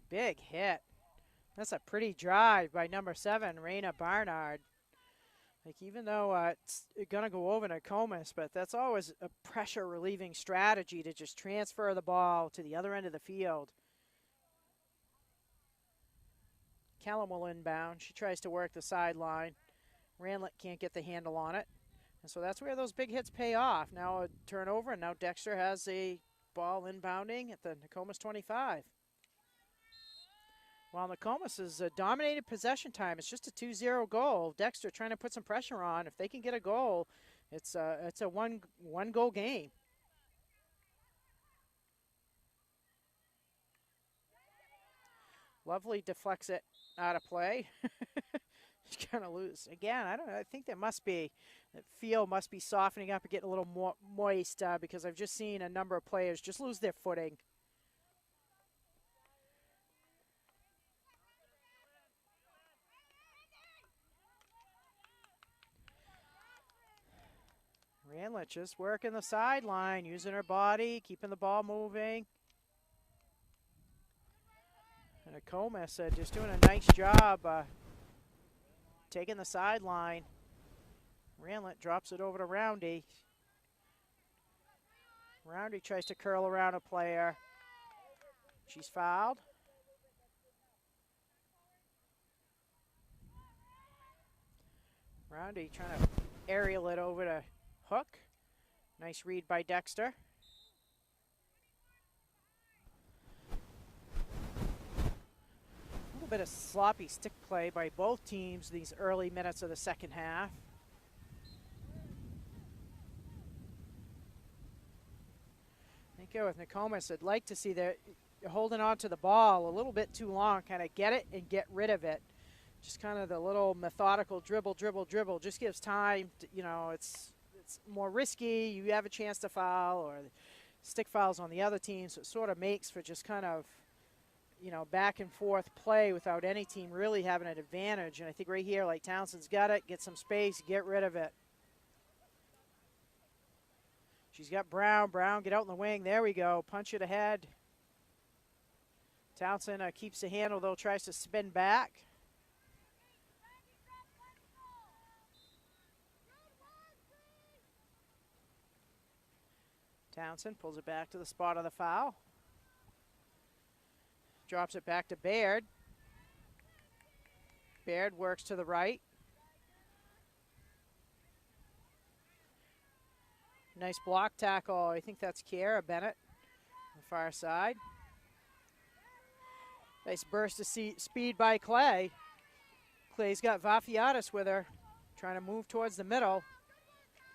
Big hit. That's a pretty drive by number 7, Raina Barnard. Like, even though it's going to go over Nokomis, but that's always a pressure relieving strategy to just transfer the ball to the other end of the field. Kellum will inbound. She tries to work the sideline. Ranlett can't get the handle on it. And so that's where those big hits pay off. Now a turnover, and now Dexter has a ball inbounding at the Nokomis 25. While Nokomis is dominated possession time, it's just a 2-0 goal. Dexter trying to put some pressure on. If they can get a goal, it's a one-goal game. Lovely deflects it out of play. She's kind of loose. Again, I don't know. I think that field must be softening up and getting a little more moist because I've just seen a number of players just lose their footing. Ranlett just working the sideline, using her body, keeping the ball moving. And Nokomis just doing a nice job taking the sideline. Ranlett drops it over to Roundy. Roundy tries to curl around a player. She's fouled. Roundy trying to aerial it over to Hook. Nice read by Dexter. A little bit of sloppy stick play by both teams these early minutes of the second half. I think with Nokomis, I'd like to see they're holding on to the ball a little bit too long, kind of get it and get rid of it. Just kind of the little methodical dribble, just gives time to, you know, it's more risky. You have a chance to foul, or stick fouls on the other team, so it sort of makes for just kind of, you know, back and forth play without any team really having an advantage. And I think right here, like, Townsend's got it, get some space, get rid of it. She's got Brown, get out in the wing, there we go, punch it ahead. Townsend keeps the handle though, tries to spin back. Townsend pulls it back to the spot of the foul. Drops it back to Baird. Baird works to the right. Nice block tackle. I think that's Kiara Bennett on the far side. Nice burst of speed by Clay. Clay's got Vafiatis with her, trying to move towards the middle.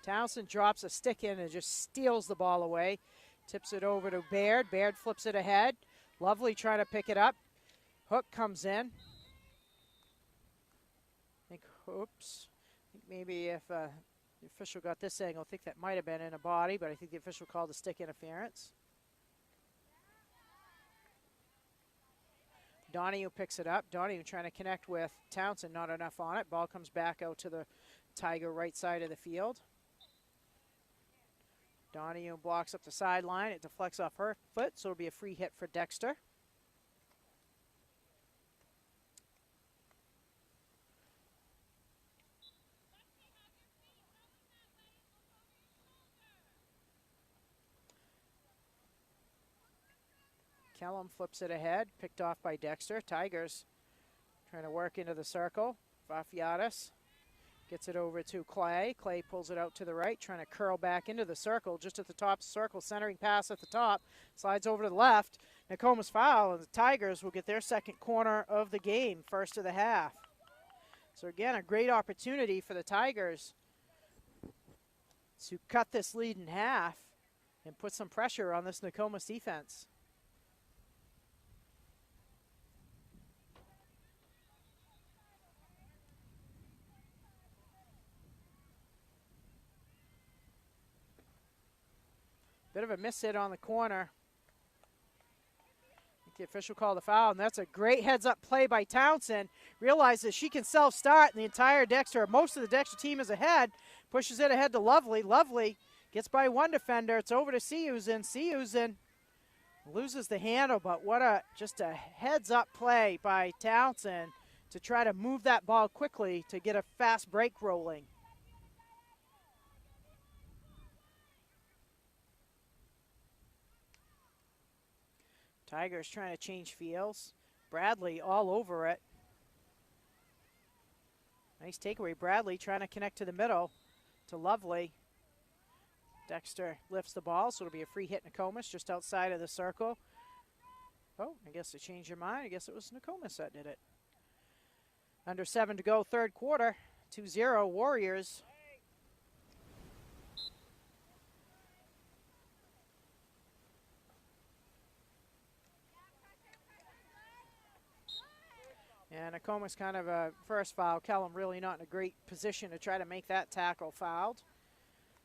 Townsend drops a stick in and just steals the ball away. Tips it over to Baird. Baird flips it ahead. Lovely trying to pick it up. Hook comes in. I think maybe if the official got this angle, I think that might have been in a body, but I think the official called a stick interference. Donahue picks it up. Donahue trying to connect with Townsend, not enough on it. Ball comes back out to the Tiger right side of the field. Donahue blocks up the sideline. It deflects off her foot, so it'll be a free hit for Dexter. Kellum flips it ahead, picked off by Dexter. Tigers trying to work into the circle. Vafiatis gets it over to Clay. Clay pulls it out to the right, trying to curl back into the circle, just at the top circle, centering pass at the top. Slides over to the left. Nokomis foul, and the Tigers will get their second corner of the game, first of the half. So again, a great opportunity for the Tigers to cut this lead in half and put some pressure on this Nokomis defense. Bit of a miss hit on the corner. I think the official called the foul, and that's a great heads-up play by Townsend. Realizes she can self-start, and the entire Dexter, most of the Dexter team is ahead. Pushes it ahead to Lovely. Lovely gets by one defender. It's over to Siusin. Siusin loses the handle, but what just a heads-up play by Townsend to try to move that ball quickly to get a fast break rolling. Tigers trying to change fields. Bradley all over it. Nice takeaway. Bradley trying to connect to the middle to Lovely. Dexter lifts the ball, so it'll be a free hit. Nokomis just outside of the circle. Oh, I guess they changed your mind. I guess it was Nokomis that did it. Under 7 to go, third quarter. 2-0 Warriors. And Nokomis kind of a first foul. Kellum really not in a great position to try to make that tackle fouled.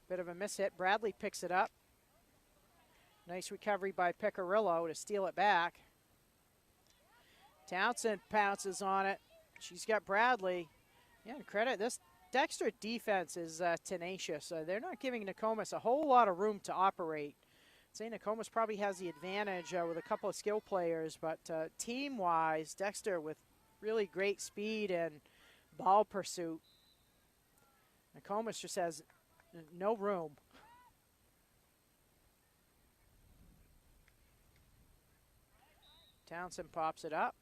Bit of a miss hit. Bradley picks it up. Nice recovery by Picarillo to steal it back. Townsend pounces on it. She's got Bradley. Yeah, credit. This Dexter defense is tenacious. They're not giving Nokomis a whole lot of room to operate. I'd say Nokomis probably has the advantage with a couple of skill players, but team-wise, Dexter with really great speed and ball pursuit. Nokomis just has no room. Townsend pops it up.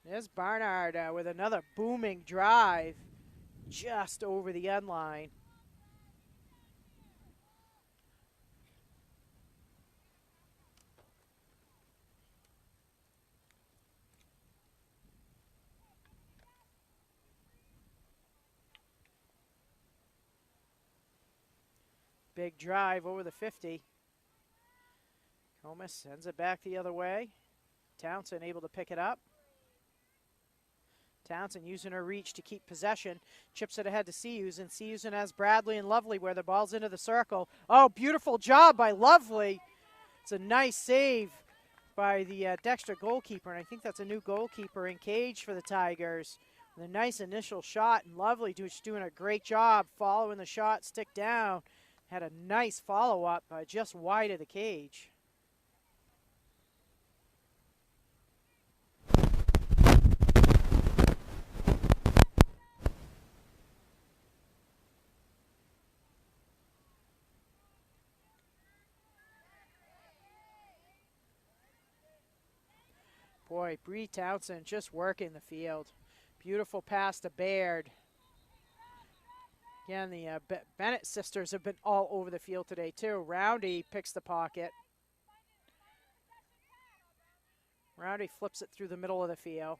There's Barnard with another booming drive just over the end line. Big drive over the 50. Nokomis sends it back the other way. Townsend able to pick it up. Townsend using her reach to keep possession. Chips it ahead to Seahusen. Seahusen has Bradley and Lovely where the ball's into the circle. Oh, beautiful job by Lovely. It's a nice save by the Dexter goalkeeper, and I think that's a new goalkeeper in cage for the Tigers. With a nice initial shot, and Lovely just doing a great job following the shot, stick down. Had a nice follow-up just wide of the cage. Boy, Bree Townsend just working the field. Beautiful pass to Baird. Again, the Bennett sisters have been all over the field today, too. Roundy picks the pocket. Roundy flips it through the middle of the field.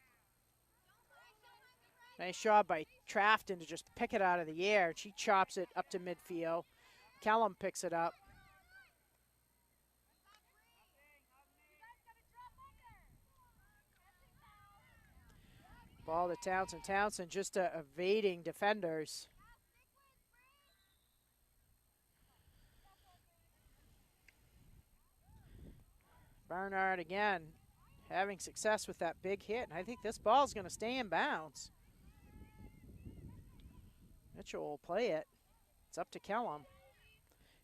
Nice job by Trafton to just pick it out of the air. She chops it up to midfield. Kellum picks it up. Ball to Townsend. Townsend just evading defenders. Barnard again having success with that big hit. And I think this ball's going to stay in bounds. Mitchell will play it. It's up to Kellum.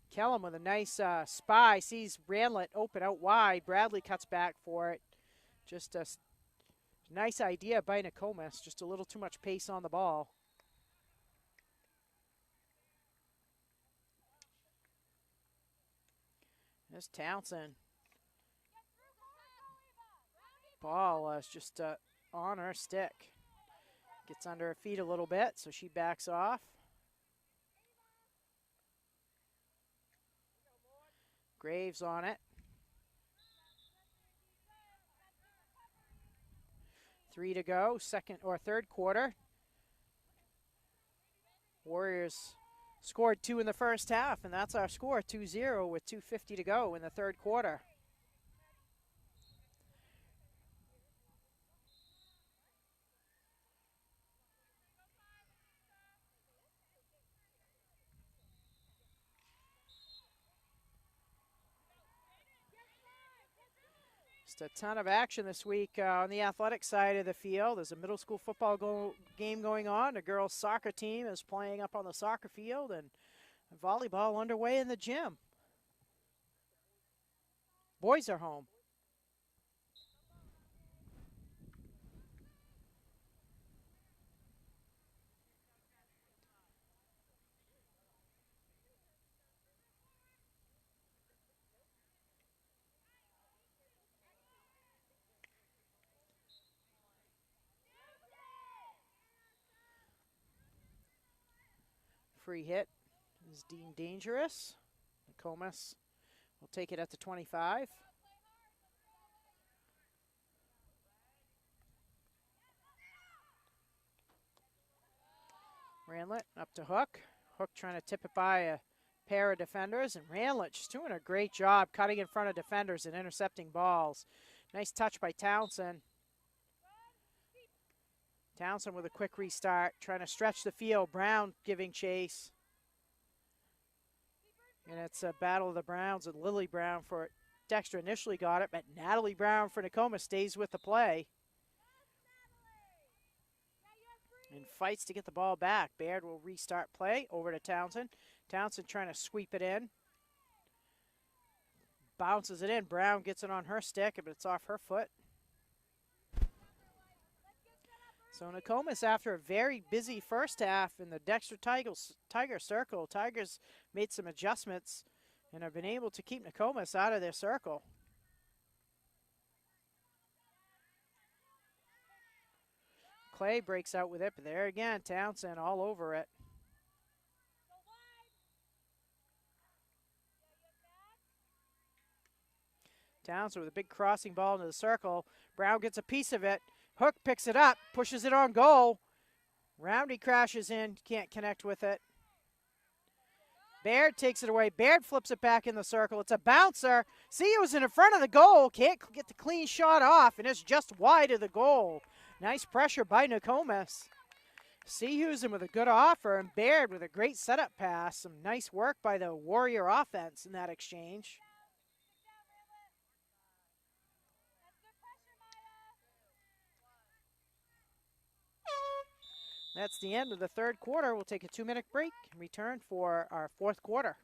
Kellum with a nice spy. Sees Ranlett open out wide. Bradley cuts back for it. Just a nice idea by Nokomis. Just a little too much pace on the ball. There's Townsend. Ball is just on her stick. Gets under her feet a little bit, so she backs off. Graves on it. 3 to go, second or third quarter. Warriors scored 2 in the first half, and that's our score, 2-0 with 2:50 to go in the third quarter. Just a ton of action this week on the athletic side of the field. There's a middle school football game going on. The girls' soccer team is playing up on the soccer field, and volleyball underway in the gym. Boys are home. free hit is deemed dangerous. Nokomis will take it at the 25. Ranlett up to Hook. Hook trying to tip it by a pair of defenders, and Ranlett just doing a great job cutting in front of defenders and intercepting balls. Nice touch by Townsend. Townsend with a quick restart, trying to stretch the field. Brown giving chase. And it's a battle of the Browns with Lily Brown for Dexter initially got it, but Natalie Brown for Nokomis stays with the play. And fights to get the ball back. Baird will restart play over to Townsend. Townsend trying to sweep it in. Bounces it in. Brown gets it on her stick, but it's off her foot. So Nokomis, after a very busy first half in the Dexter Tiger circle, Tigers made some adjustments and have been able to keep Nokomis out of their circle. Clay breaks out with it, but there again, Townsend all over it. Townsend with a big crossing ball into the circle. Brown gets a piece of it. Hook picks it up, pushes it on goal. Roundy crashes in, can't connect with it. Baird takes it away. Baird flips it back in the circle. It's a bouncer. See, it was in front of the goal. Can't get the clean shot off, and it's just wide of the goal. Nice pressure by Nokomis. Seahusen with a good offer, and Baird with a great setup pass. Some nice work by the Warrior offense in that exchange. That's the end of the third quarter. We'll take a 2-minute break and return for our fourth quarter.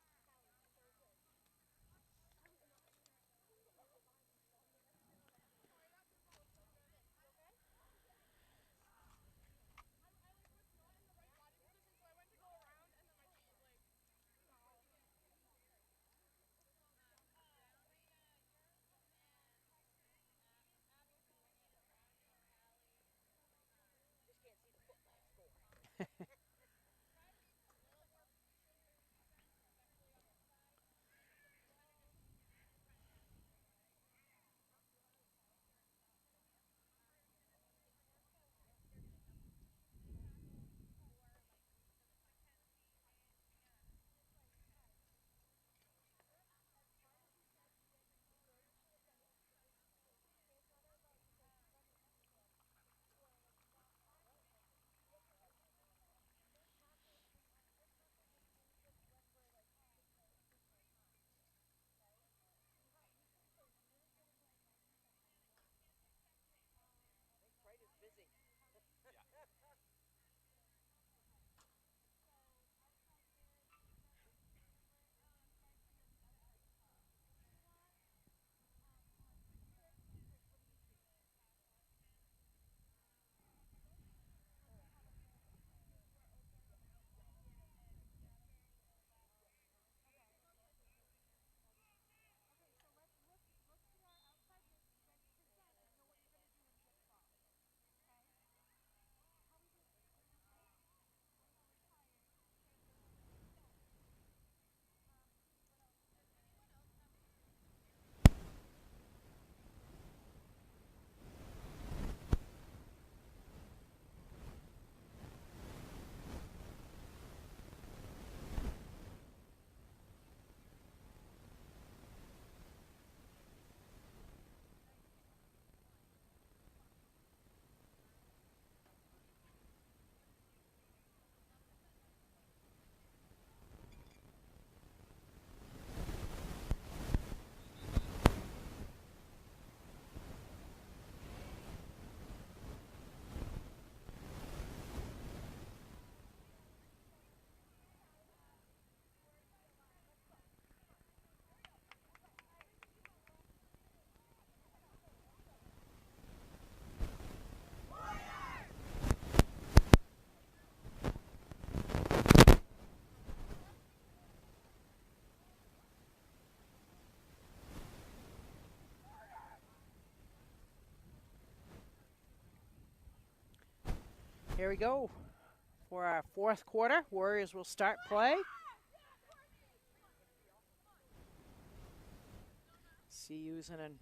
Here we go. for our fourth quarter. Warriors will start play. Susan and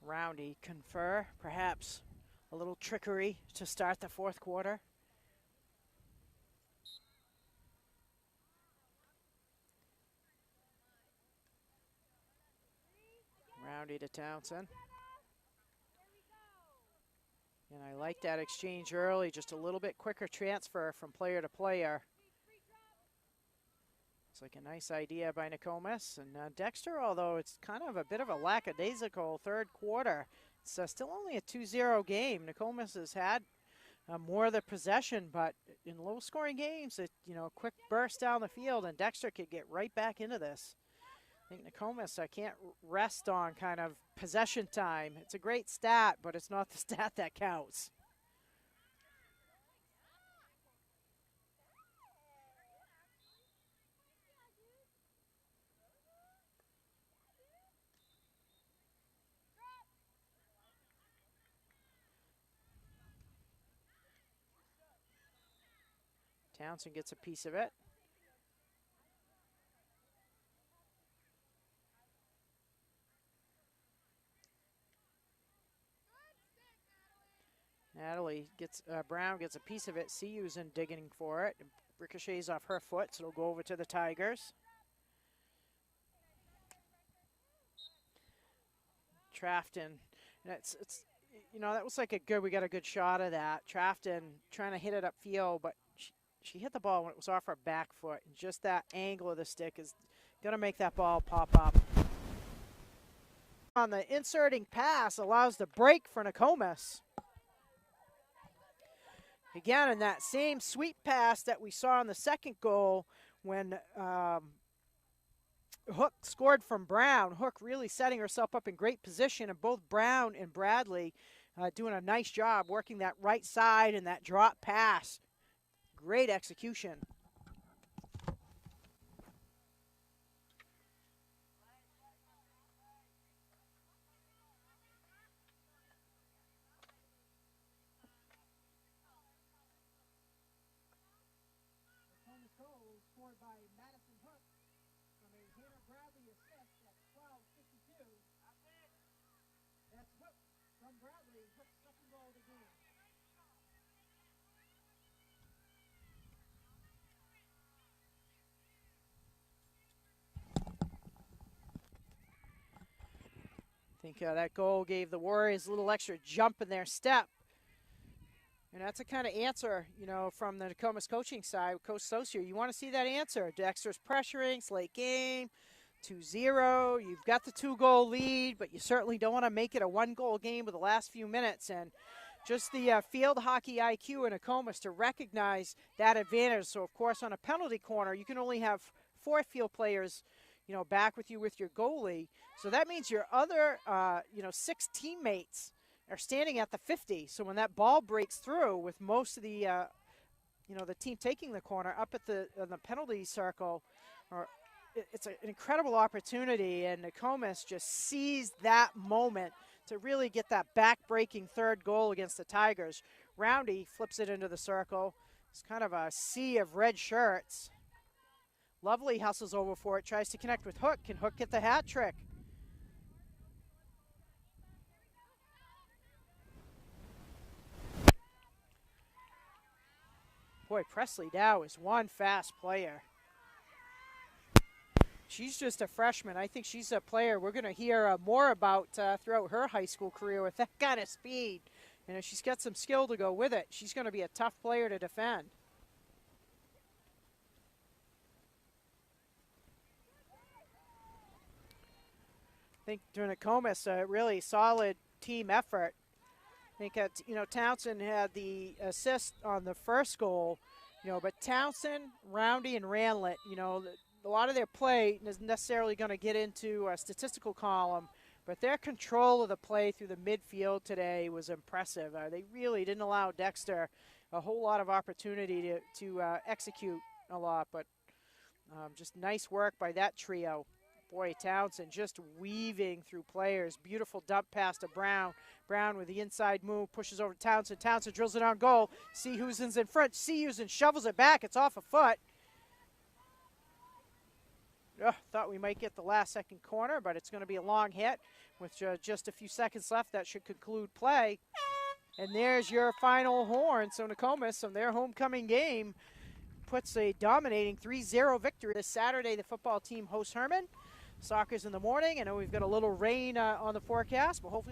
Roundy confer, perhaps a little trickery to start the fourth quarter. Roundy to Townsend. And I like that exchange early, just a little bit quicker transfer from player to player. It's like a nice idea by Nokomis. And Dexter, although it's kind of a bit of a lackadaisical third quarter, it's still only a 2-0 game. Nokomis has had more of the possession, but in low-scoring games, a quick burst down the field, and Dexter could get right back into this. I think Nokomis can't rest on kind of possession time. It's a great stat, but it's not the stat that counts. Townsend gets a piece of it. Natalie gets, Brown gets a piece of it. Susan digging for it. It ricochets off her foot, so it'll go over to the Tigers. Trafton, and it's that was like we got a good shot of that. Trafton trying to hit it upfield, but she hit the ball when it was off her back foot, and just that angle of the stick is going to make that ball pop up. On the inserting pass allows the break for Nokomis. Again, in that same sweep pass that we saw in the second goal when Hook scored from Brown. Hook really setting herself up in great position, and both Brown and Bradley doing a nice job working that right side and that drop pass. Great execution. Goal scored by Madison Hook from a Hannah Bradley assist at 12:52. That's Hook from Bradley, Hook's second goal of the game. I think that goal gave the Warriors a little extra jump in their step. And that's a kind of answer, from the Nokomis coaching side. Coach Saucier, you want to see that answer. Dexter's pressuring, it's late game, 2-0. You've got the 2-goal lead, but you certainly don't want to make it a 1-goal game with the last few minutes. And just the field hockey IQ in Nokomis to recognize that advantage. So, of course, on a penalty corner, you can only have 4 field players, back with you with your goalie. So that means your other, 6 teammates are standing at the 50. So when that ball breaks through with most of the, the team taking the corner up at the penalty circle, it's an incredible opportunity, and Nokomis just seized that moment to really get that back-breaking third goal against the Tigers. Roundy flips it into the circle. It's kind of a sea of red shirts. Lovely hustles over for it, tries to connect with Hook. Can Hook get the hat trick? Boy, Presley Dow is one fast player. She's just a freshman. I think she's a player we're going to hear more about throughout her high school career with that kind of speed. She's got some skill to go with it. She's going to be a tough player to defend. I think during Nokomis, a really solid team effort. I think Townsend had the assist on the first goal, but Townsend, Roundy, and Ranlett, a lot of their play isn't necessarily going to get into a statistical column, but their control of the play through the midfield today was impressive. They really didn't allow Dexter a whole lot of opportunity to execute a lot, but just nice work by that trio. Boy, Townsend just weaving through players. Beautiful dump pass to Brown. Brown with the inside move, pushes over to Townsend. Townsend drills it on goal. Sehusen's in front. Sehusen shovels it back. It's off a foot. Thought we might get the last second corner, but it's going to be a long hit with just a few seconds left. That should conclude play. And there's your final horn. So Nokomis, on their homecoming game, puts a dominating 3-0 victory. This Saturday, the football team hosts Herman. Soccer's in the morning. I know we've got a little rain on the forecast, but hopefully